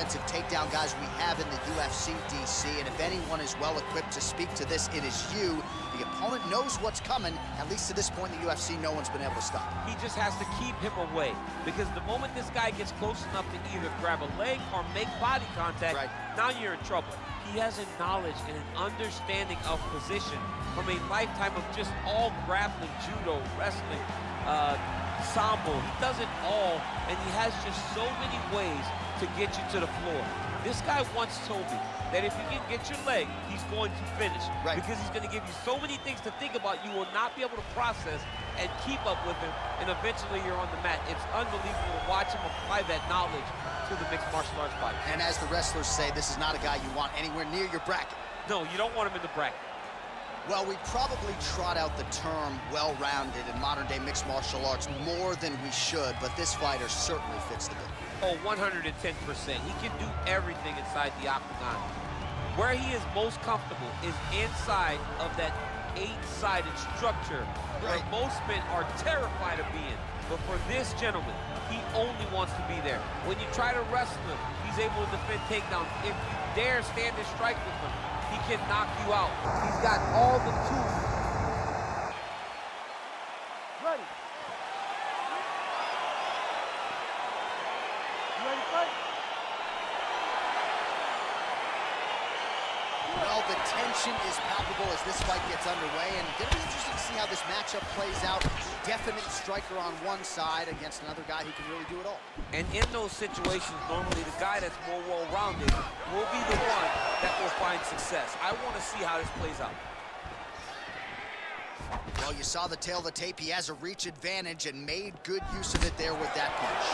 offensive takedown guys we have in the UFC, DC, and if anyone is well equipped to speak to this, it is you. The opponent knows what's coming. At least to this point in the UFC, no one's been able to stop him. He just has to keep him away, because the moment this guy gets close enough to either grab a leg or make body contact, now you're in trouble. He has a knowledge and an understanding of position from a lifetime of just all grappling, judo, wrestling, sambo. He does it all, and he has just so many ways to get you to the floor. This guy once told me that if you can get your leg, he's going to finish. Because he's going to give you so many things to think about, you will not be able to process and keep up with him, and eventually you're on the mat. It's unbelievable to watch him apply that knowledge to the mixed martial arts fight. And as the wrestlers say, this is not a guy you want anywhere near your bracket. No, you don't want him in the bracket. Well, we probably trot out the term well-rounded in modern-day mixed martial arts more than we should, but this fighter certainly fits the bill. Oh, 110%. He can do everything inside the octagon. Where he is most comfortable is inside of that 8-sided structure where most men are terrified of being. But for this gentleman, he only wants to be there. When you try to wrestle him, he's able to defend takedowns. If you dare stand and strike with him, he can knock you out. He's got all the tools. Ready. You ready to fight? Well, the tension is palpable as this fight gets underway, and it'll be interesting to see how this matchup plays out. Definite striker on one side against another guy who can really do it all. And in those situations, normally the guy that's more well-rounded will be the one that will find success. I want to see how this plays out. Well, you saw the tail of the tape. He has a reach advantage and made good use of it there with that punch.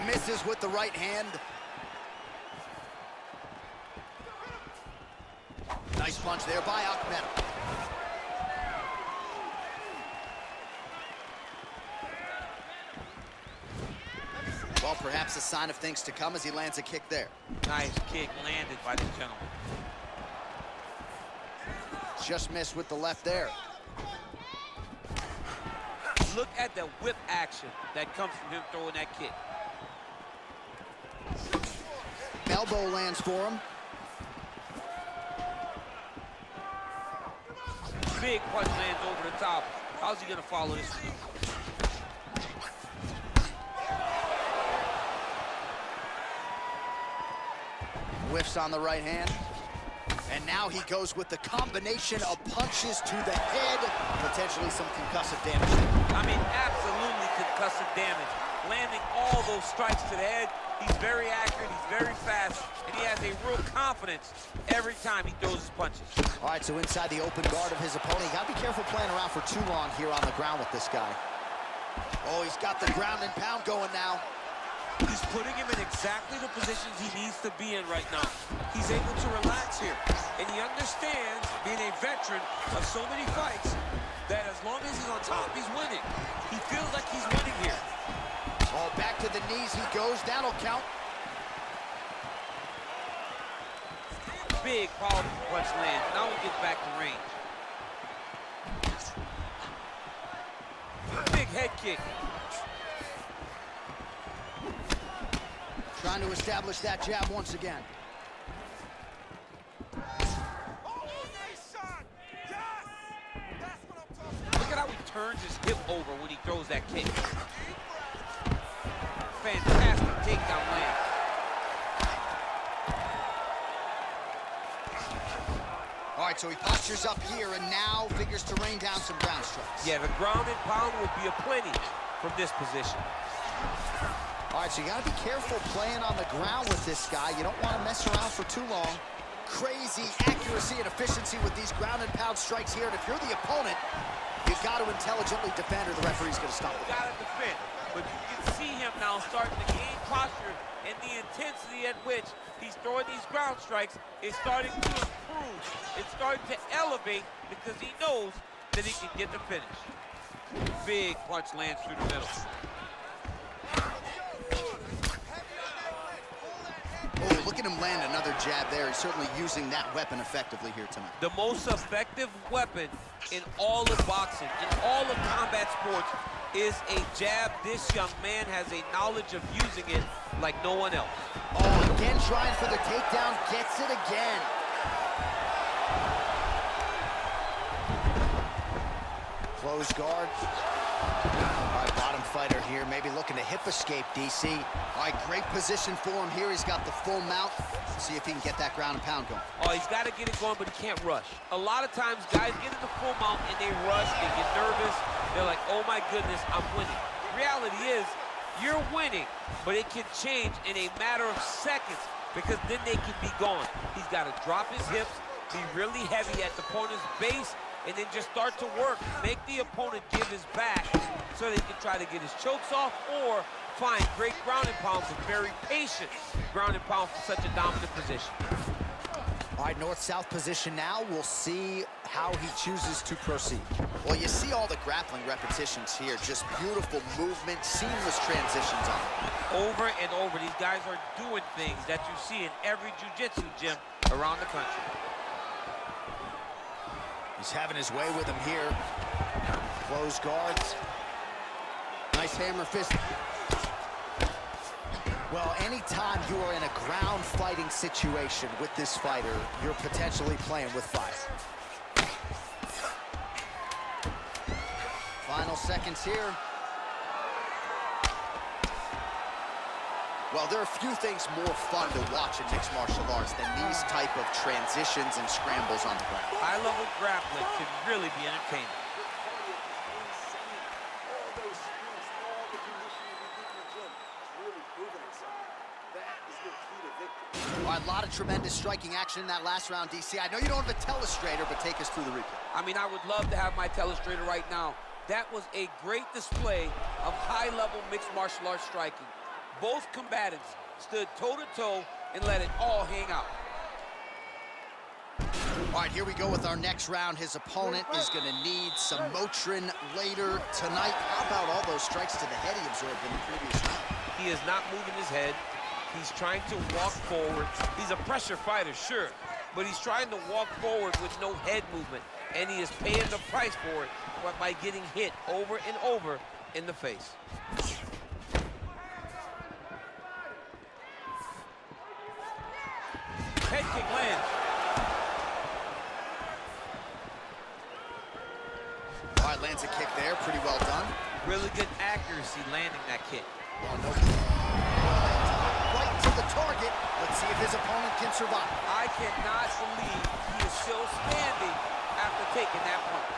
Misses with the right hand. Nice punch there by Ahmed. Well, perhaps a sign of things to come as he lands a kick there. Nice kick landed by this gentleman. Just missed with the left there. Look at the whip action that comes from him throwing that kick. Elbow lands for him. Big punch lands over the top. How's he gonna follow this? Whiffs on the right hand. And now he goes with the combination of punches to the head. Potentially some concussive damage. I mean, absolutely concussive damage. Landing all those strikes to the head. He's very accurate, he's very fast, and he has a real confidence every time he throws his punches. All right, so inside the open guard of his opponent, you gotta be careful playing around for too long here on the ground with this guy. Oh, he's got the ground and pound going now. He's putting him in exactly the positions he needs to be in right now. He's able to relax here, and he understands, being a veteran of so many fights, that as long as he's on top, he's winning. He feels like he's winning here. Oh, back to the knees he goes. That'll count. Big, powerful punch lands. Now he gets back to range. Big head kick. Trying to establish that jab once again. Look at how he turns his hip over when he throws that kick. Fantastic takedown land. All right, so he postures up here and now figures to rain down some ground strikes. Yeah, the ground and pound will be aplenty from this position. All right, so you gotta be careful playing on the ground with this guy. You don't want to mess around for too long. Crazy accuracy and efficiency with these ground and pound strikes here. And if you're the opponent, you've got to intelligently defend or the referee's gonna stop it. You gotta defend. But you can see him now starting to gain posture, and the intensity at which he's throwing these ground strikes is starting to improve. It's starting to elevate because he knows that he can get the finish. Big punch lands through the middle. Oh, look at him land another jab there. He's certainly using that weapon effectively here tonight. The most effective weapon in all of boxing, in all of combat sports, is a jab. This young man has a knowledge of using it like no one else. Oh, again trying for the takedown, gets it again. Close guard. All right, bottom fighter here, maybe looking to hip escape, DC. All right, great position for him here. He's got the full mount. See if he can get that ground and pound going. Oh, he's got to get it going, but he can't rush. A lot of times, guys get in the full mount and they rush, they get nervous. They're like, oh my goodness, I'm winning. Reality is, you're winning, but it can change in a matter of seconds because then they can be gone. He's got to drop his hips, be really heavy at the opponent's base, and then just start to work. Make the opponent give his back so they can try to get his chokes off or find great ground and pound for very patient ground and pound for such a dominant position. All right, north-south position now. We'll see how he chooses to proceed. Well, you see all the grappling repetitions here. Just beautiful movement, seamless transitions on it. Over and over, these guys are doing things that you see in every jiu-jitsu gym around the country. He's having his way with him here. Close guards. Nice hammer fist. Well, anytime you are in a ground fighting situation with this fighter, you're potentially playing with fire. Final seconds here. Well, there are a few things more fun to watch in mixed martial arts than these type of transitions and scrambles on the ground. High-level grappling can really be entertaining. All right, a lot of tremendous striking action in that last round, DC. I know you don't have a telestrator, but take us through the replay. I mean, I would love to have my telestrator right now. That was a great display of high-level mixed martial arts striking. Both combatants stood toe-to-toe and let it all hang out. All right, here we go with our next round. His opponent is going to need some Motrin later tonight. How about all those strikes to the head he absorbed in the previous round? He is not moving his head. He's trying to walk forward. He's a pressure fighter, sure, but he's trying to walk forward with no head movement, and he is paying the price for it by getting hit over and over in the face. Head kick lands. All right, lands a kick there, pretty well done. Really good accuracy landing that kick. Well, no. Right to the target. Let's see if his opponent can survive. I cannot believe he is still standing after taking that punch.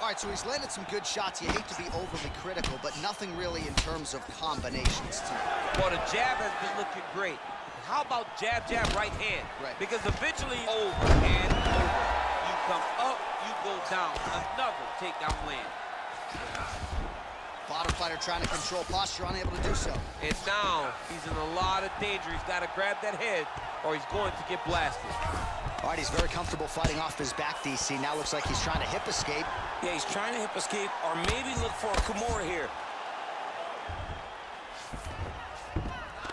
All right, so he's landed some good shots. You hate to be overly critical, but nothing really in terms of combinations tonight. Well, the jab has been looking great. How about jab, jab, right hand? Right. Because eventually, over and over. You come up, you go down. Another takedown land. Bottom fighter trying to control posture, unable to do so. And now, he's in a lot of danger. He's got to grab that head, or he's going to get blasted. All right, he's very comfortable fighting off his back, DC. Now looks like he's trying to hip escape. Yeah, he's trying to hip escape, or maybe look for a Kimura here.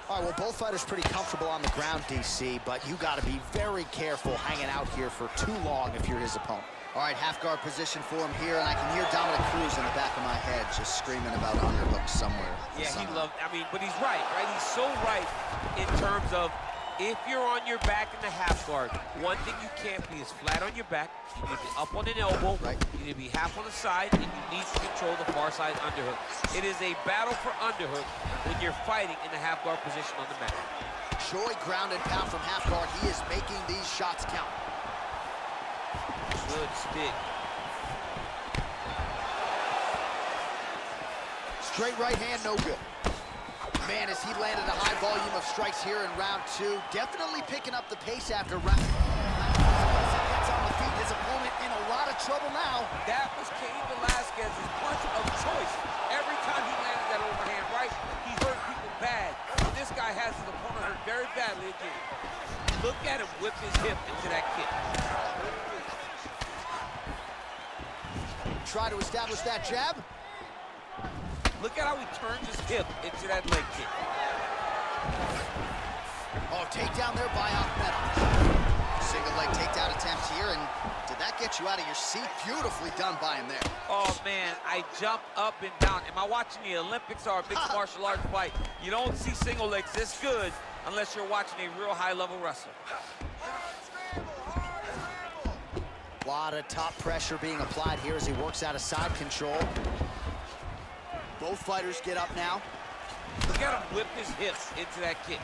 All right, well, both fighters pretty comfortable on the ground, DC, but you got to be very careful hanging out here for too long if you're his opponent. All right, half guard position for him here, and I can hear Dominic Cruz in the back of my head just screaming about underhooks somewhere. Yeah, he loved, I mean, but he's right? He's so right in terms of if you're on your back in the half guard, one thing you can't be is flat on your back. You need to be up on an elbow. Right. You need to be half on the side, and you need to control the far side underhook. It is a battle for underhook when you're fighting in the half guard position on the mat. Choi ground and pound from half guard. He is making these shots count. Good stick. Straight right hand, no good. Man, as he landed a high volume of strikes here in round two, definitely picking up the pace after round. Gets on the feet, his opponent in a lot of trouble now. That was Cain Velasquez's punch of choice. Every time he landed that overhand right, he hurt people bad. This guy has his opponent hurt very badly again. Look at him whip his hip into that kick. Try to establish that jab. Look at how he turns his hip into that leg kick. Oh, takedown there by Ahmedov. Single leg takedown attempt here, and did that get put you out of your seat. Beautifully done by him there. Oh, man, I jumped up and down. Am I watching the Olympics or a mixed martial arts fight? You don't see single legs this good unless you're watching a real high-level wrestler. A lot of top pressure being applied here as he works out of side control. Both fighters get up now. Look at him whip his hips into that kick.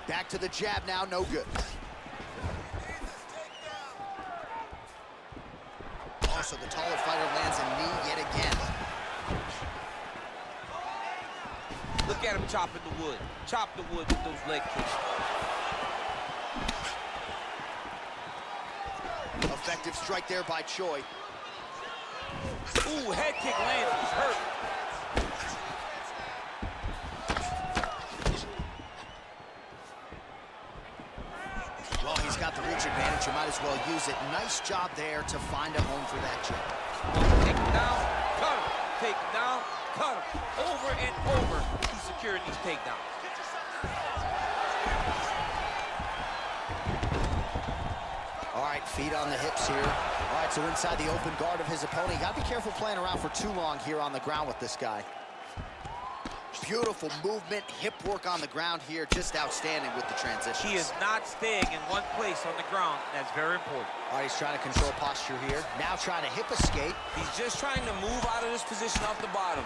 Back to the jab now, no good. Also, the taller fighter lands a knee yet again. Look at him chopping the wood. Chop the wood with those leg kicks. Effective strike there by Choi. Ooh, head kick lands, he's hurt. Well, he's got the reach advantage, you might as well use it. Nice job there to find a home for that jab. Take him down, cut him. Take him down, cut him. Over and over, he's securing these takedowns. All right, feet on the hips here. All right, so inside the open guard of his opponent. You gotta be careful playing around for too long here on the ground with this guy. Beautiful movement, hip work on the ground here. Just outstanding with the transitions. He is not staying in one place on the ground. That's very important. All right, he's trying to control posture here. Now trying to hip escape. He's just trying to move out of this position off the bottom.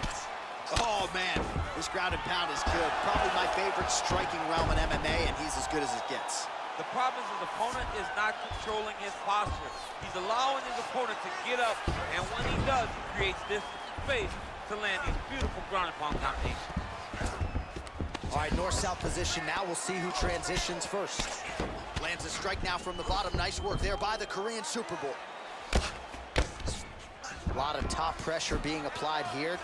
Oh, man, this ground and pound is good. Probably my favorite striking realm in MMA, and he's as good as it gets. The problem is his opponent is not controlling his posture. He's allowing his opponent to get up, and when he does, he creates distance and space to land these beautiful ground and pound combinations. All right, north-south position now. We'll see who transitions first. Lands a strike now from the bottom. Nice work there by the Korean Super Bowl. A lot of top pressure being applied here.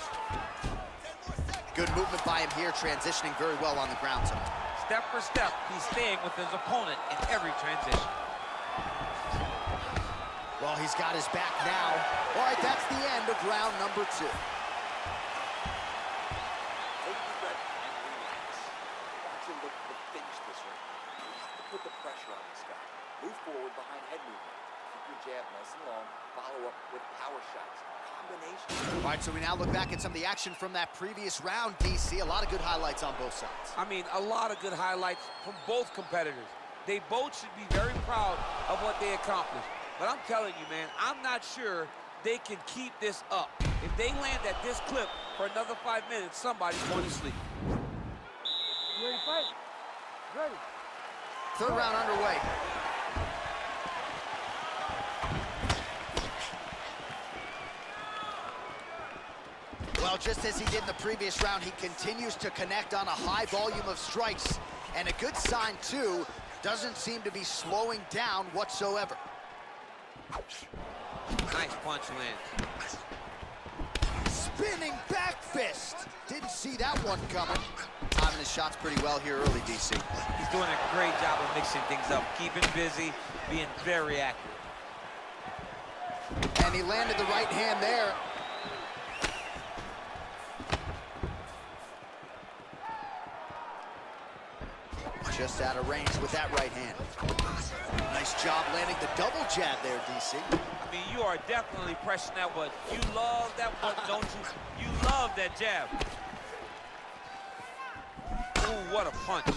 Good movement by him here, transitioning very well on the ground zone. Step for step, he's staying with his opponent in every transition. Well, he's got his back now. All right, that's the end of round number 2. Put the pressure on this guy. Move forward behind head movement. Keep your jab nice and long. Follow up with power shots. Combination. All right, so we now look back at some of the action from that previous round, DC. A lot of good highlights on both sides. I mean, a lot of good highlights from both competitors. They both should be very proud of what they accomplished. But I'm telling you, man, I'm not sure they can keep this up. If they land at this clip for another 5 minutes, somebody's going to sleep. You ready to fight? Ready. Third round underway. Well, just as he did in the previous round, he continues to connect on a high volume of strikes. And a good sign, too, doesn't seem to be slowing down whatsoever. Nice punch lands. Spinning back fist. Didn't see that one coming. Timing his shots pretty well here early, DC. He's doing a great job of mixing things up, keeping busy, being very accurate. And he landed the right hand there. Just out of range with that right hand. Nice job landing the double jab there, DC. I mean, you are definitely pressing that one. You love that one, don't you? You love that jab. Ooh, what a punch.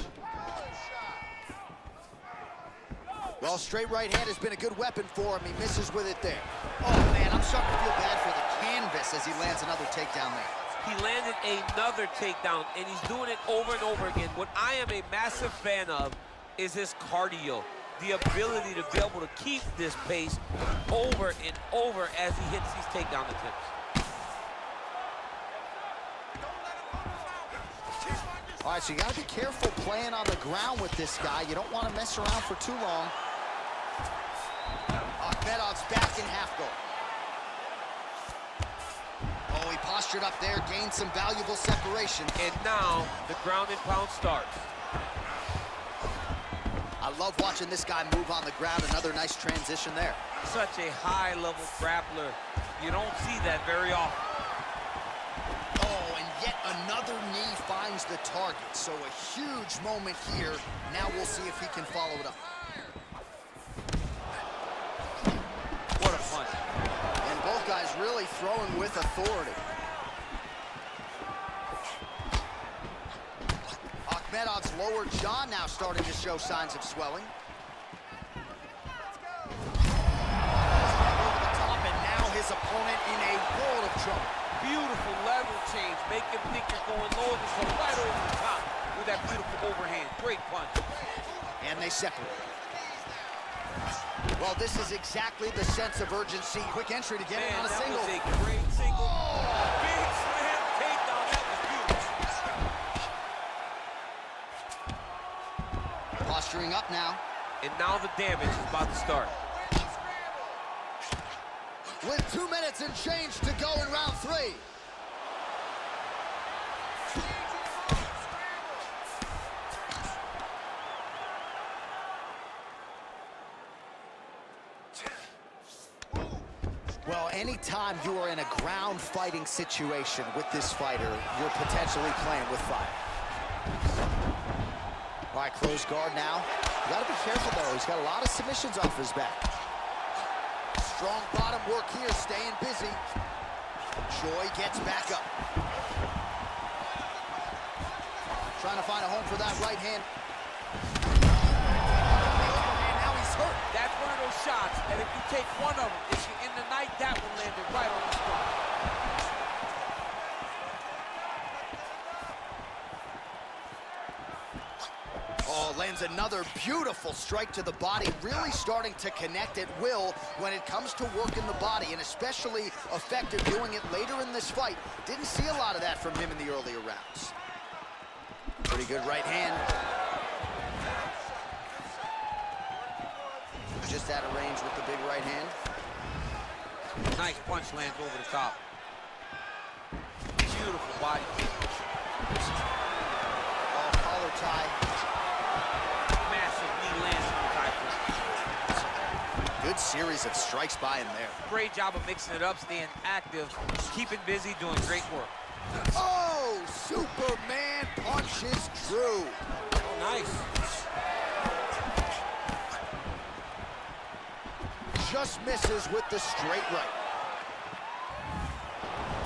Well, straight right hand has been a good weapon for him. He misses with it there. Oh, man, I'm starting to feel bad for the canvas as he lands another takedown there. He landed another takedown, and he's doing it over and over again. What I am a massive fan of is his cardio, the ability to be able to keep this pace over and over as he hits these takedown attempts. All right, so you got to be careful playing on the ground with this guy. You don't want to mess around for too long. Akhmedov's back in half guard. Oh, he postured up there, gained some valuable separation. And now the ground and pound starts. I love watching this guy move on the ground. Another nice transition there. Such a high-level grappler. You don't see that very often. Oh, and yet another knee finds the target. So a huge moment here. Now we'll see if he can follow it up. throwing with authority. Akhmedov's lower jaw now starting to show signs of swelling. Over the top, and now his opponent in a world of trouble. Beautiful level change. Make him think you're going lower. This goes right over the top with that beautiful overhand. Great punch. And they separate. Well, this is exactly the sense of urgency. Quick entry to get it on a single. That was a great single. Big slam takedown. That was beautiful. Posturing up now. And now the damage is about to start. With 2 minutes and change to go in round 3. Well, anytime you are in a ground fighting situation with this fighter, you're potentially playing with fire. All right, close guard now. You gotta be careful though, he's got a lot of submissions off his back. Strong bottom work here, staying busy. Choi gets back up. Trying to find a home for that right hand. And now he's hurt. That's one of those shots, and if you take one of them, if you end the night, that one landed right on the spot. Oh, lands another beautiful strike to the body, really starting to connect at will when it comes to working the body, and especially effective doing it later in this fight. Didn't see a lot of that from him in the earlier rounds. Pretty good right hand. Just out of range with the big right hand. Nice punch lands over the top. Beautiful body kick. Oh, collar tie. Massive knee lands in the tie position. Good series of strikes by him there. Great job of mixing it up, staying active, keeping busy, doing great work. Oh, Superman punch is true. Oh, nice. Just misses with the straight right.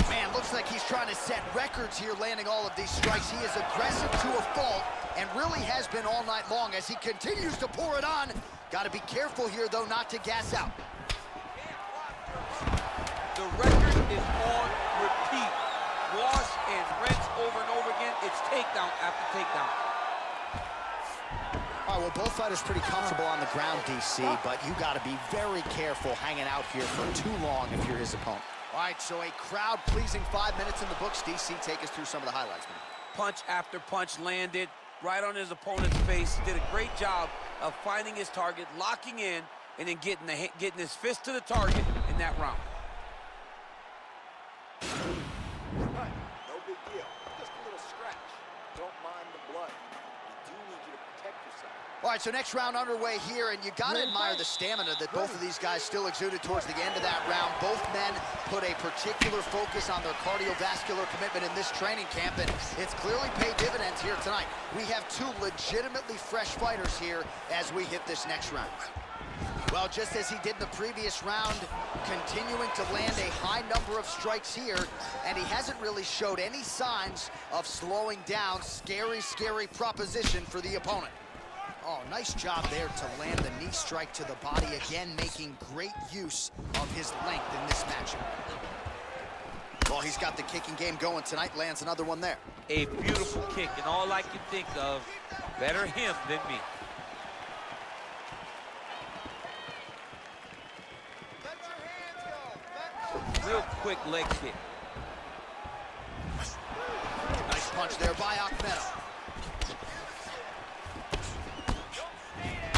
Man, looks like he's trying to set records here, landing all of these strikes. He is aggressive to a fault and really has been all night long as he continues to pour it on. Got to be careful here, though, not to gas out. The record is on repeat. Wash and rinse over and over again. It's takedown after takedown. All right, well, both fighters pretty comfortable on the ground, DC, but you got to be very careful hanging out here for too long if you're his opponent. All right, so a crowd-pleasing 5 minutes in the books. DC, take us through some of the highlights, man. Punch after punch landed right on his opponent's face. Did a great job of finding his target, locking in, and then getting his fist to the target in that round. No big deal. Just a little scratch. Don't mind the blood. We do need you to protect yourself. All right, so next round underway here, and you got to admire the stamina that both of these guys still exuded towards the end of that round. Both men put a particular focus on their cardiovascular commitment in this training camp, and it's clearly paid dividends here tonight. We have two legitimately fresh fighters here as we hit this next round. Well, just as he did in the previous round, continuing to land a high number of strikes here, and he hasn't really showed any signs of slowing down. Scary, scary proposition for the opponent. Oh, nice job there to land the knee strike to the body, again making great use of his length in this matchup. Well, he's got the kicking game going tonight, lands another one there. A beautiful kick, and all I can think of, better him than me. Real quick leg kick. Nice punch there by Akhmedov.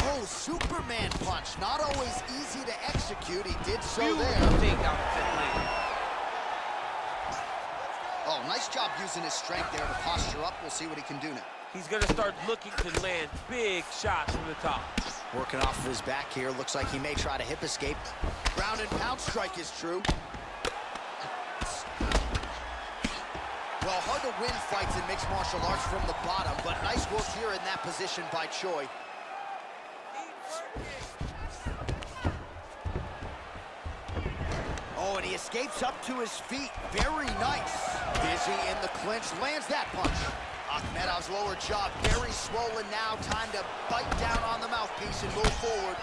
Oh, Superman punch. Not always easy to execute. He did so there. Takedown that land. Oh, nice job using his strength there to posture up. We'll see what he can do now. He's going to start looking to land big shots from the top. Working off of his back here. Looks like he may try to hip escape. Ground and pound strike is true. Well, hard to win fights in mixed martial arts from the bottom, but nice work here in that position by Choi. Oh, and he escapes up to his feet. Very nice. Busy in the clinch, lands that punch. Akhmedov's lower jaw very swollen now. Time to bite down on the mouthpiece and move forward.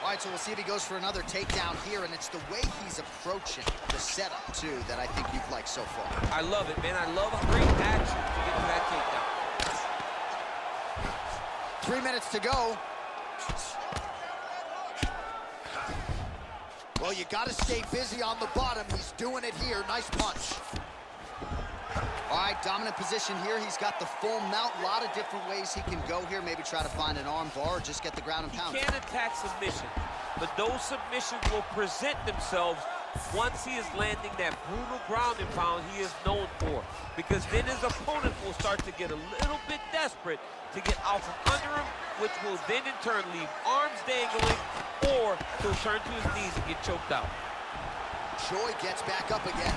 All right, so we'll see if he goes for another takedown here, and it's the way he's approaching the setup, too, that I think you've liked so far. I love it, man. I love a great action to get to that takedown. 3 minutes to go. Well, you got to stay busy on the bottom. He's doing it here. Nice punch. All right, dominant position here. He's got the full mount. A lot of different ways he can go here. Maybe try to find an arm bar or just get the ground and pound. He can attack submission, but those submissions will present themselves once he is landing that brutal ground and pound he is known for. Because then his opponent will start to get a little bit desperate to get out from under him, which will then in turn leave arms dangling, or he'll turn to his knees and get choked out. Choi gets back up again.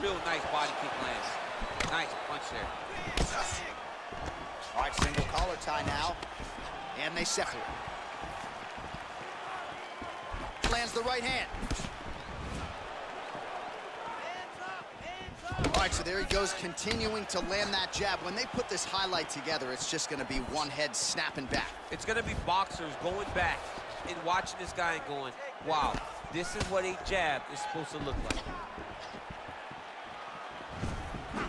Real nice body kick lands. Nice punch there. All right, single collar tie now. And they separate. Lands the right hand. All right, so there he goes, continuing to land that jab. When they put this highlight together, it's just going to be one head snapping back. It's going to be boxers going back and watching this guy and going, wow, this is what a jab is supposed to look like.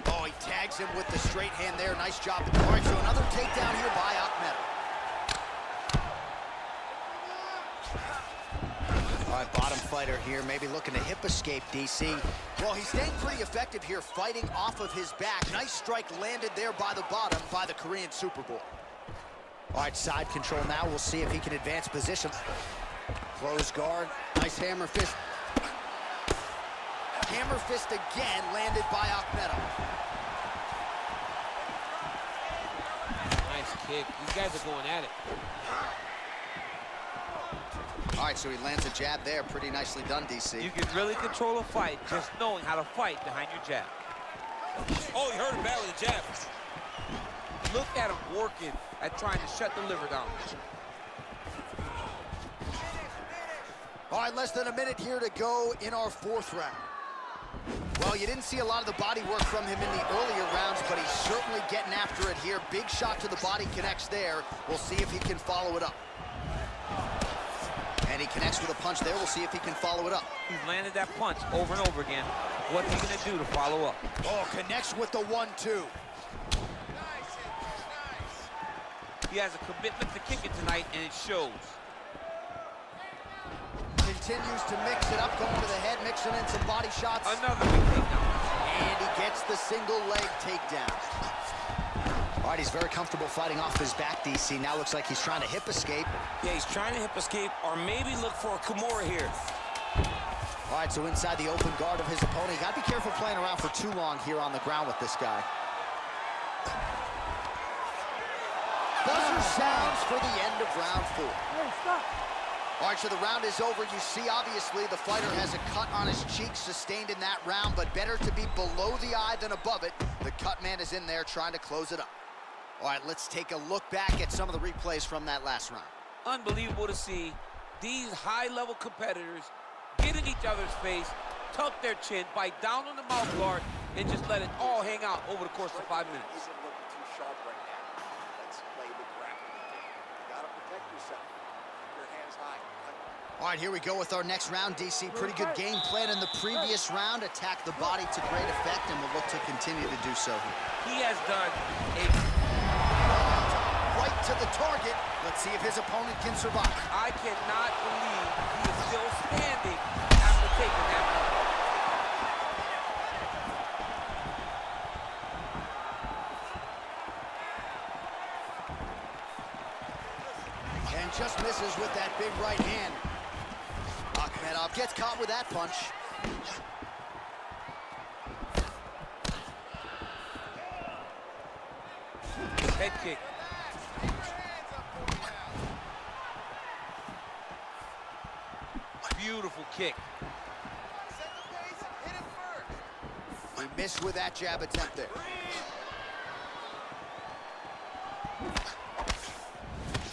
Oh, he tags him with the straight hand there. Nice job. All right, so another takedown here by Akhmedov. All right, bottom fighter here, maybe looking to hip escape, DC. Well, he's staying pretty effective here, fighting off of his back. Nice strike landed there by the bottom by the Korean Super Bowl. All right, side control now. We'll see if he can advance position. Close guard. Nice hammer fist. Hammer fist again, landed by Akhmedov. Nice kick. These guys are going at it. All right, so he lands a jab there. Pretty nicely done, DC. You can really control a fight just knowing how to fight behind your jab. Oh, he hurt him bad with the jab. Look at him working at trying to shut the liver down. All right, less than a minute here to go in our fourth round. Well, you didn't see a lot of the body work from him in the earlier rounds, but he's certainly getting after it here. Big shot to the body connects there. We'll see if he can follow it up. And he connects with a punch there. We'll see if he can follow it up. He's landed that punch over and over again. What's he going to do to follow up? Oh, connects with the 1-2. He has a commitment to kicking tonight, and it shows. Continues to mix it up, going to the head, mixing in some body shots. Another big takedown. And he gets the single leg takedown. All right, he's very comfortable fighting off his back, DC. Now looks like he's trying to hip escape. Yeah, he's trying to hip escape or maybe look for a Kimura here. All right, so inside the open guard of his opponent. You got to be careful playing around for too long here on the ground with this guy. Buzzer sounds for the end of round 4. Hey, stop. All right, so the round is over. You see, obviously, the fighter has a cut on his cheek sustained in that round, but better to be below the eye than above it. The cut man is in there trying to close it up. All right, let's take a look back at some of the replays from that last round. Unbelievable to see these high-level competitors get in each other's face, tuck their chin, bite down on the mouth guard, and just let it all hang out over the course of 5 minutes. Isn't looking too sharp right now. Let's play the grappling game. You gotta protect yourself. Keep your hands high. All right, here we go with our next round, DC. Pretty good game plan in the previous round. Attack the body to great effect, and we'll look to continue to do so here. He has done a... Right to the target. Let's see if his opponent can survive. I cannot believe he is still standing after taking that punch. And just misses with that big right hand. Akhmedov gets caught with that punch. Head kick. Beautiful kick. He missed with that jab attempt there.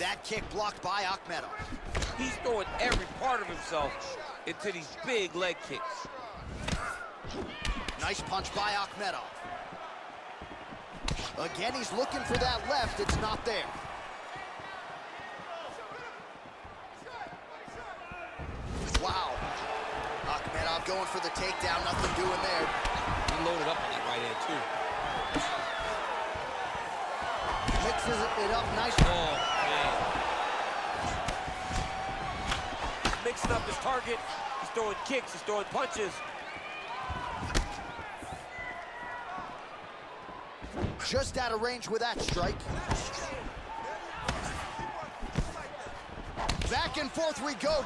That kick blocked by Akhmedov. He's throwing every part of himself into these big leg kicks. Nice punch by Akhmedov. Again, he's looking for that left. It's not there. Wow. Akhmedov going for the takedown. Nothing doing there. He loaded up on that right hand, too. Mixes it up nice. Oh, man. Mixing up his target. He's throwing kicks. He's throwing punches. Just out of range with that strike. Back and forth we go.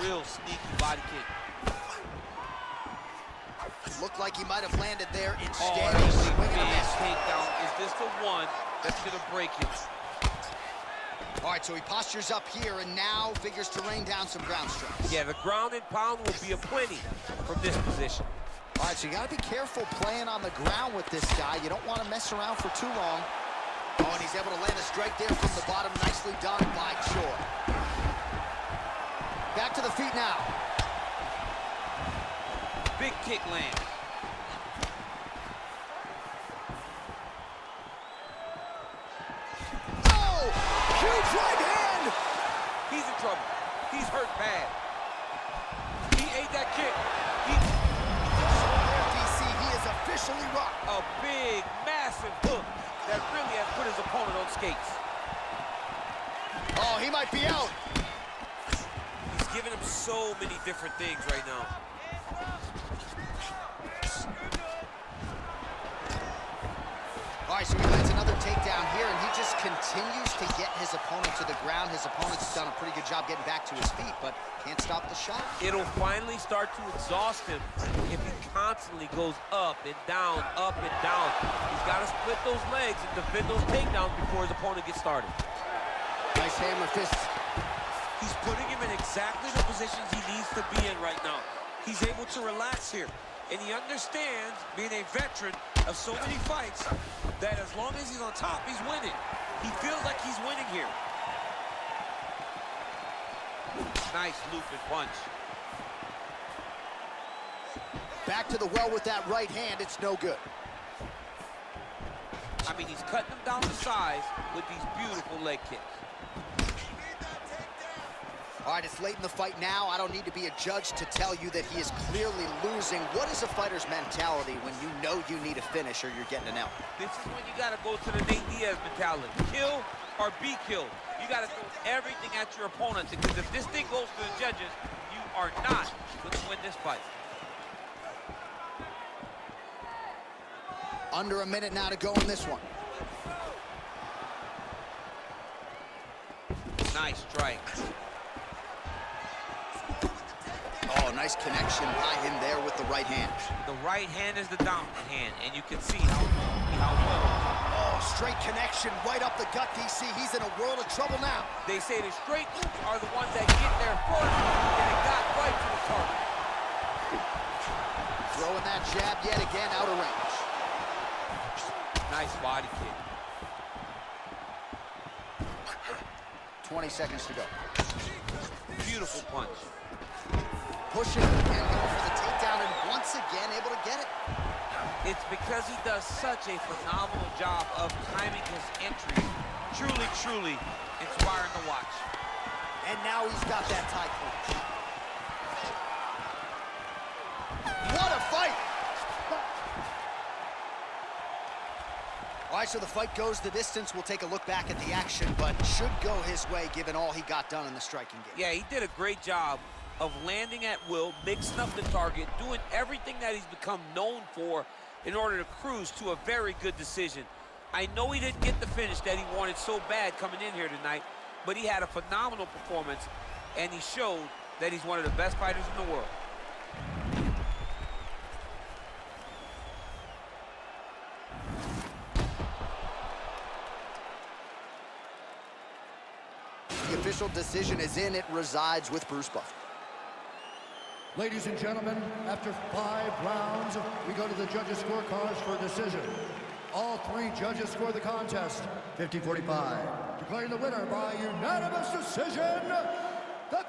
Real sneaky body kick. Looked like he might have landed there. Oh, Instead, that's he's a swinging a big miss. takedown. Is this the one that's gonna break it? All right, so he postures up here and now figures to rain down some ground strikes. Yeah, the ground and pound will be aplenty from this position. All right, so you got to be careful playing on the ground with this guy. You don't want to mess around for too long. Oh, and he's able to land a strike there from the bottom. Nicely done by Choi. Back to the feet now. Big kick land. Oh, huge right hand. He's in trouble. He's hurt bad. He ate that kick. DC, he is officially rocked. A big, massive hook that really has put his opponent on skates. Oh, he might be out. He's giving him so many different things right now. All right, so he lands another takedown here, and he just continues to get his opponent to the ground. His opponent's done a pretty good job getting back to his feet, but can't stop the shot. It'll finally start to exhaust him if he constantly goes up and down, up and down. He's got to split those legs and defend those takedowns before his opponent gets started. Nice hammer fist. He's putting him in exactly the positions he needs to be in right now. He's able to relax here. And he understands, being a veteran of so many fights, that as long as he's on top, he's winning. He feels like he's winning here. Nice looping punch. Back to the well with that right hand. It's no good. I mean, he's cutting them down to size with these beautiful leg kicks. All right, it's late in the fight now. I don't need to be a judge to tell you that he is clearly losing. What is a fighter's mentality when you know you need a finish or you're getting an L? This is when you got to go to the Nate Diaz mentality. Kill or be killed. You got to throw everything at your opponent, because if this thing goes to the judges, you are not going to win this fight. Under a minute now to go in this one. Nice strike. Oh, nice connection by him there with the right hand. The right hand is the dominant hand, and you can see how well. Oh, straight connection right up the gut, DC. He's in a world of trouble now. They say the straight moves are the ones that get there first, and it got right to the target. Throwing that jab yet again out of range. Nice body kick. 20 seconds to go. Beautiful punch. Pushing and going for the takedown, and once again able to get it. It's because he does such a phenomenal job of timing his entry. Truly, truly inspiring to watch. And now he's got that tie clinch. What a fight! All right, so the fight goes the distance. We'll take a look back at the action, but should go his way given all he got done in the striking game. Yeah, he did a great job of landing at will, mixing up the target, doing everything that he's become known for in order to cruise to a very good decision. I know he didn't get the finish that he wanted so bad coming in here tonight, but he had a phenomenal performance, and he showed that he's one of the best fighters in the world. The official decision is in. It resides with Bruce Buffer. Ladies and gentlemen, after 5 rounds, we go to the judges' scorecards for a decision. all three judges scored the contest 50-45. Declaring the winner by unanimous decision, the